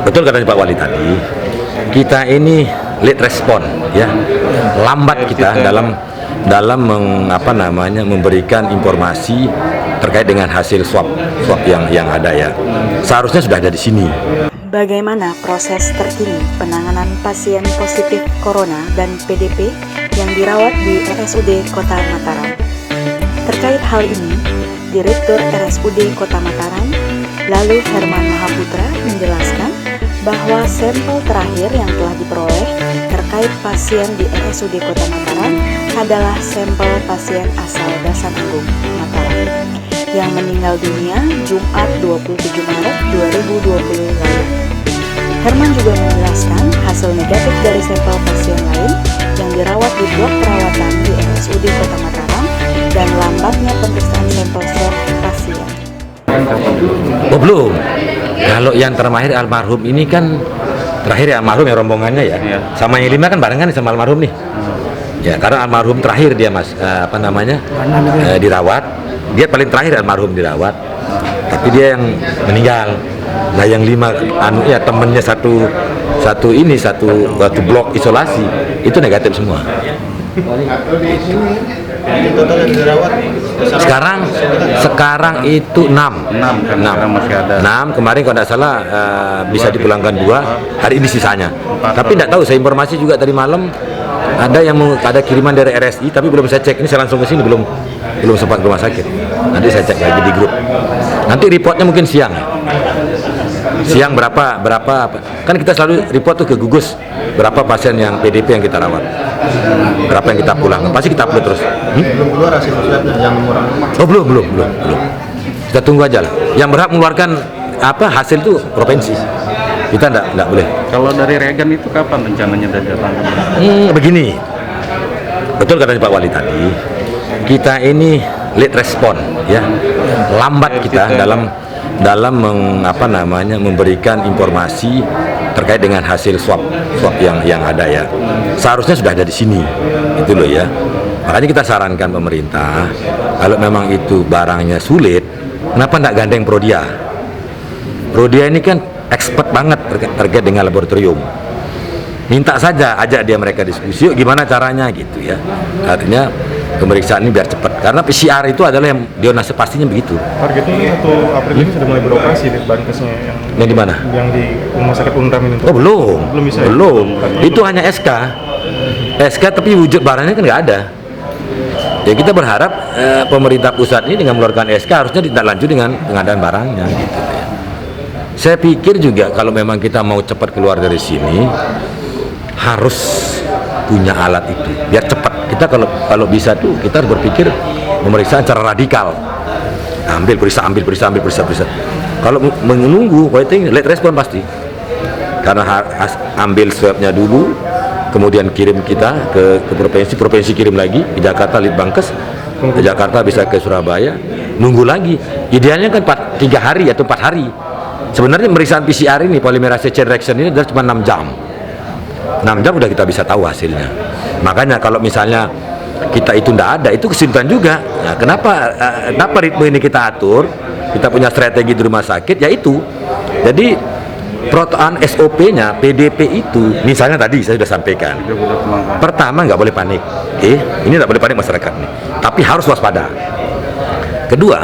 Betul kata Pak Wali tadi, kita ini late respon, ya, lambat kita dalam memberikan informasi terkait dengan hasil swab yang ada ya. Seharusnya sudah ada di sini. Bagaimana proses terkini penanganan pasien positif corona dan PDP yang dirawat di RSUD Kota Mataram? Terkait hal ini, Direktur RSUD Kota Mataram, lalu Herman Mahaputra menjelaskan bahwa sampel terakhir yang telah diperoleh terkait pasien di RSUD Kota Mataram adalah sampel pasien asal Dasan Agung, Mataram, yang meninggal dunia Jumat 27 Maret 2020 lalu. Herman juga menjelaskan hasil negatif dari sampel pasien lain yang dirawat di blok perawatan di RSUD Kota Mataram dan lambatnya pemeriksaan sampel swab pasien. Oh belum. Kalau yang terakhir almarhum ini kan terakhir ya almarhum ya rombongannya ya. Sama yang 5 kan barengan sama almarhum nih. Ya karena almarhum terakhir dia dirawat. Dia paling terakhir almarhum dirawat. Tapi dia yang meninggal. Nah yang 5 temennya satu blok isolasi itu negatif semua. Total yang dirawat sekarang itu 6 masih ada 6 kemarin kalau tidak salah bisa dipulangkan 2 hari ini sisanya. Tapi tidak tahu, saya informasi juga tadi malam ada kiriman dari RSI tapi belum saya cek, ini saya langsung ke sini belum sempat ke rumah sakit. Nanti saya cek lagi di grup. Nanti reportnya mungkin siang berapa kan kita selalu report tuh ke gugus berapa pasien yang PDP yang kita rawat, berapa yang kita pulang, pasti kita upload terus. Belum keluar hasil swabnya yang murah. Oh belum. Kita tunggu aja lah. Yang berhak mengeluarkan hasil itu provinsi. Kita enggak boleh. Kalau dari reagen itu kapan rencananya datang? Begini. Betul kata Pak Wali tadi. Kita ini late respon, ya. Lambat kita dalam memberikan informasi terkait dengan hasil swab yang ada ya. Seharusnya sudah ada di sini. Itu loh ya. Makanya kita sarankan pemerintah kalau memang itu barangnya sulit, kenapa enggak gandeng Prodia? Prodia ini kan expert banget terkait dengan laboratorium. Minta saja, ajak dia mereka diskusi, yuk gimana caranya gitu ya. Artinya pemeriksaan ini biar cepat. Karena PCR itu adalah yang Dionase pastinya begitu. Targetnya 1 April ini sudah mulai beroperasi di Bankesnya yang di mana? Yang di Rumah Sakit Unram ini. Oh belum. Bisa. Belum. Itu hanya SK tapi wujud barangnya kan nggak ada. Ya kita berharap pemerintah pusat ini dengan mengeluarkan SK harusnya tidak lanjut dengan pengadaan barangnya gitu. Saya pikir juga kalau memang kita mau cepat keluar dari sini harus punya alat itu biar cepat. Kita kalau bisa tuh kita harus berpikir pemeriksaan secara radikal. Ambil periksa. Kalau menunggu, waiting, late respon pasti. Karena ambil swabnya dulu, kemudian kirim kita ke provinsi kirim lagi, di Jakarta Litbangkes, ke Jakarta bisa ke Surabaya, nunggu lagi. Idealnya kan 3 hari atau 4 hari. Sebenarnya pemeriksaan PCR ini, polymerase chain reaction ini adalah cuma 6 jam. 6 jam udah kita bisa tahu hasilnya. Makanya kalau misalnya kita itu tidak ada, itu kesulitan juga. Nah, kenapa ritme ini kita atur? Kita punya strategi di rumah sakit, yaitu jadi protokol SOP-nya PDP itu, misalnya tadi saya sudah sampaikan. Pertama nggak boleh panik, ini nggak boleh panik masyarakat nih. Tapi harus waspada. Kedua,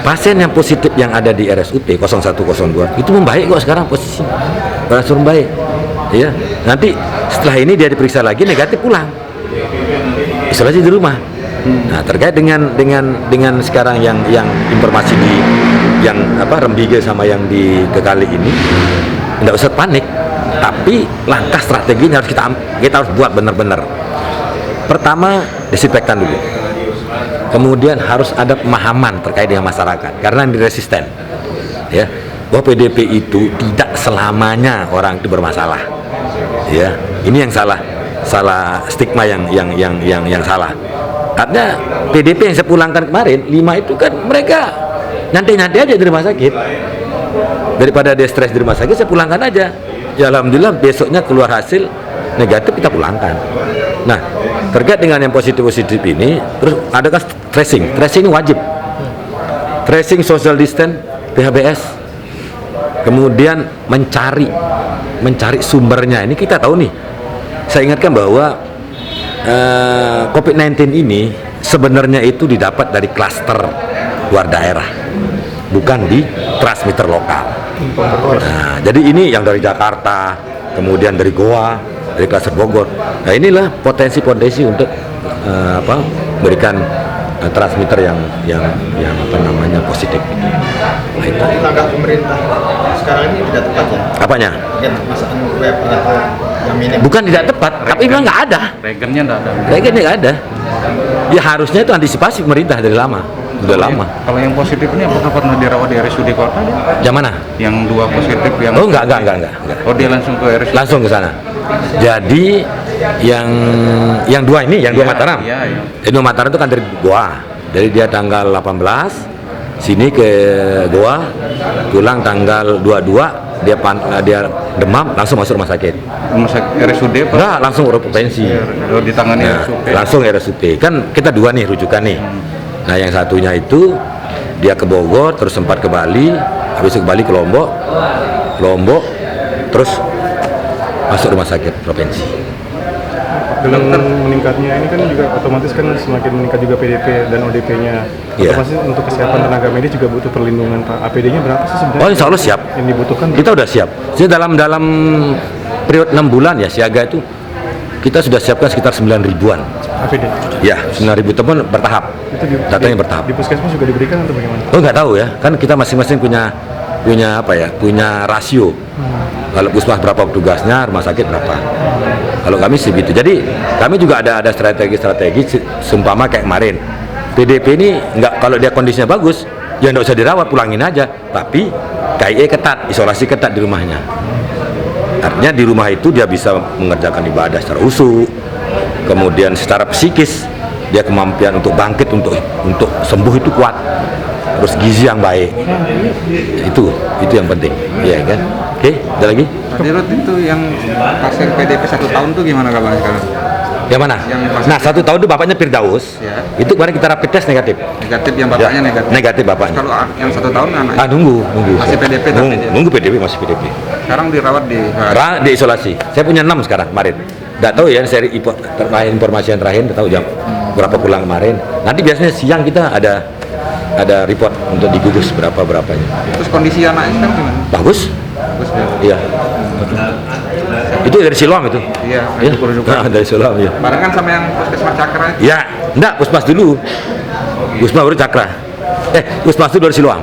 pasien yang positif yang ada di RSUP 0102 itu membaik kok sekarang posisinya, berangsur membaik. Ya, nanti setelah ini dia diperiksa lagi negatif pulang, isolasi di rumah. Nah terkait dengan sekarang yang informasi di yang Rembige sama yang di Kekali ini, tidak usah panik. Tapi langkah strategi ini harus kita harus buat benar-benar. Pertama desinfektan dulu. Kemudian harus ada pemahaman terkait dengan masyarakat karena ini resisten. Ya, bahwa PDP itu tidak selamanya orang itu bermasalah. Ya, ini yang salah stigma yang salah. Artinya PDP yang saya pulangkan kemarin 5 itu kan mereka nyantai-nyantai aja di rumah sakit. Daripada dia stres di rumah sakit, saya pulangkan aja. Ya alhamdulillah besoknya keluar hasil negatif, kita pulangkan. Nah, terkait dengan yang positif ini, terus adakah tracing? Tracing ini wajib. Tracing social distance, PHBS. kemudian mencari sumbernya. Ini kita tahu nih. Saya ingatkan bahwa COVID-19 ini sebenarnya itu didapat dari klaster luar daerah, bukan di transmitter lokal. Nah, jadi ini yang dari Jakarta, kemudian dari Goa, dari klaster Bogor. Nah, inilah potensi-potensi untuk memberikan transmitter yang apa namanya positif. Nah, itu. Langkah pemerintah sekarang ini tidak tepat ya? Apanya? Masakan web yang minim. Bukan tidak tepat, tapi memang nggak ada. Regennya nggak ada. Kayaknya nggak ada. Ya harusnya itu antisipasi pemerintah dari lama, udah lama. Kalau yang positif ini apakah pernah dirawat di RSUD kota? Yang mana? Yang 2 positif yang Oh enggak. Oh dia langsung ke RSUD. Langsung ke sana. Jadi yang 2 ini, yang 2 Mataram. Iya. Yang 2 Mataram itu kan dari Goa. Jadi dia tanggal 18 sini ke Goa, pulang tanggal 22 dia demam, langsung masuk rumah sakit. Rumah sakit RSUD Pak? Enggak, langsung provinsi. Oh, ditangani Nah, RSUD. langsung RSUD. Kan kita 2 nih rujukan nih. Nah, yang satunya itu dia ke Bogor, terus sempat ke Bali, habis itu ke Bali ke Lombok, terus masuk rumah sakit provinsi. Dengan meningkatnya ini kan juga otomatis kan semakin meningkat juga PDP dan ODP-nya. Iya. Otomatis untuk kesehatan tenaga medis juga butuh perlindungan Pak. APD-nya berapa sih sebenarnya? Oh, insya Allah siap. Yang dibutuhkan Kita udah siap. Jadi dalam periode 6 bulan ya siaga itu kita sudah siapkan sekitar 9 ribuan. APD. Ya, 9 ribu teman bertahap. Itu Datanya bertahap. Di puskesmas juga diberikan atau bagaimana? Oh, nggak tahu ya. Kan kita masing-masing punya apa ya? Punya rasio. Kalau puskesmas berapa tugasnya, rumah sakit berapa. Kalau kami segitu. Jadi kami juga ada strategi seumpama kayak kemarin. PDP ini nggak, kalau dia kondisinya bagus, ya nggak usah dirawat, pulangin aja. Tapi KIE ketat, isolasi ketat di rumahnya. Artinya di rumah itu dia bisa mengerjakan ibadah secara khusyuk, kemudian secara psikis dia kemampuan untuk bangkit, untuk sembuh itu kuat, terus gizi yang baik, itu yang penting, ya kan? Oke, ada lagi? Pak Dirut, itu yang pasien PDP 1 tahun tuh gimana kabarnya sekarang? Yang mana? Yang pas- Nah, 1 tahun itu bapaknya Firdaus, Ya. itu kemarin kita rapid test negatif. Negatif, yang bapaknya Ya, negatif. negatif bapaknya. Kalau yang 1 tahun anaknya Nunggu. Masih PDP tapi dia? Nunggu PDP, masih PDP. sekarang dirawat di Di isolasi. Saya punya 6 sekarang kemarin. Nggak tahu ya, seri informasi yang terakhir, nggak tahu jam berapa pulang kemarin. Nanti biasanya siang kita ada report untuk digugus berapanya. terus kondisi anaknya sekarang gimana? Bagus? Bagus ya? Iya. Itu dari Siloam itu. Iya, Ya? syukur-syukur. Nah, dari Siloam ya. Barengan sama yang puskesmas Cakra itu. Ya, enggak, Puskesmas dulu. Puskesmas baru Cakra. Puskesmas itu dari Siloam.